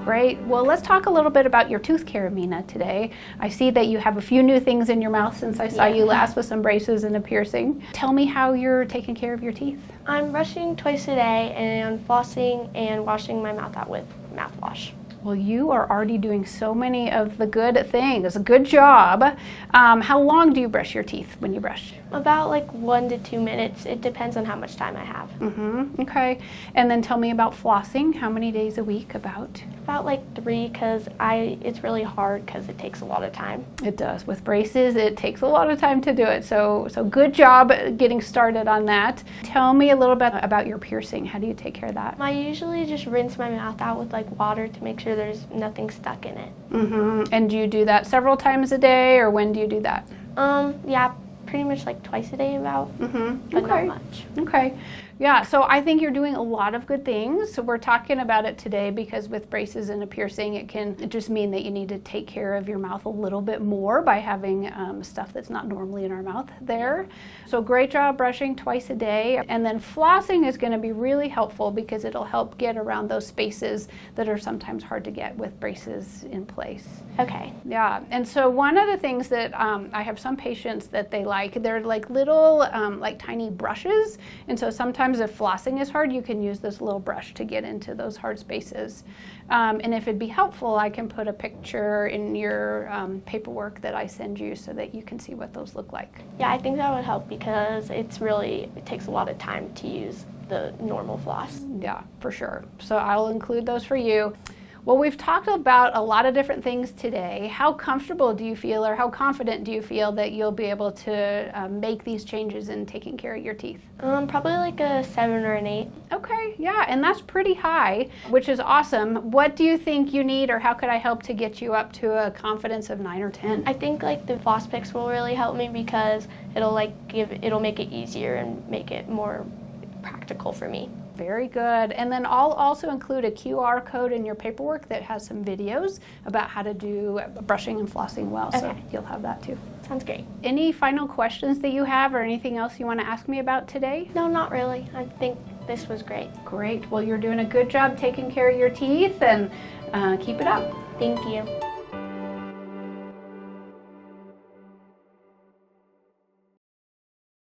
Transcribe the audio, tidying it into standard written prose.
Great. Well, let's talk a little bit about your tooth care, Mina, today. I see that you have a few new things in your mouth since I saw you last with some braces and a piercing. Tell me how you're taking care of your teeth. I'm brushing twice a day and flossing and washing my mouth out with mouthwash. Well, you are already doing so many of the good things. Good job. How long do you brush your teeth when you brush? About like 1 to 2 minutes. It depends on how much time I have. Okay. And then tell me about flossing. How many days a week about? About like 3, because it's really hard because it takes a lot of time. It does. With braces, it takes a lot of time to do it. So good job getting started on that. Tell me a little bit about your piercing. How do you take care of that? I usually just rinse my mouth out with like water to make sure there's nothing stuck in it. And do you do that several times a day, or when do you do that? Yeah, pretty much like twice a day about, but not much. Okay. Yeah, so I think you're doing a lot of good things. So we're talking about it today because with braces and a piercing, it can just mean that you need to take care of your mouth a little bit more by having stuff that's not normally in our mouth there. So great job brushing twice a day. And then flossing is going to be really helpful because it'll help get around those spaces that are sometimes hard to get with braces in place. Okay. Yeah, and so one of the things that I have some patients that they're like little, like tiny brushes. And so sometimes if flossing is hard, you can use this little brush to get into those hard spaces. And if it'd be helpful, I can put a picture in your paperwork that I send you so that you can see what those look like. Yeah, I think that would help because it takes a lot of time to use the normal floss. Yeah, for sure. So I'll include those for you. Well, we've talked about a lot of different things today. How comfortable do you feel, or how confident do you feel that you'll be able to make these changes in taking care of your teeth? Probably like a 7 or an 8. Okay, yeah, and that's pretty high, which is awesome. What do you think you need, or how could I help to get you up to a confidence of 9 or 10? I think like the floss picks will really help me because it'll make it easier and make it more practical for me. Very good. And then I'll also include a QR code in your paperwork that has some videos about how to do brushing and flossing well. Okay. So you'll have that too. Sounds great. Any final questions that you have, or anything else you want to ask me about today? No, not really. I think this was great. Great. Well, you're doing a good job taking care of your teeth, and keep it up. Thank you.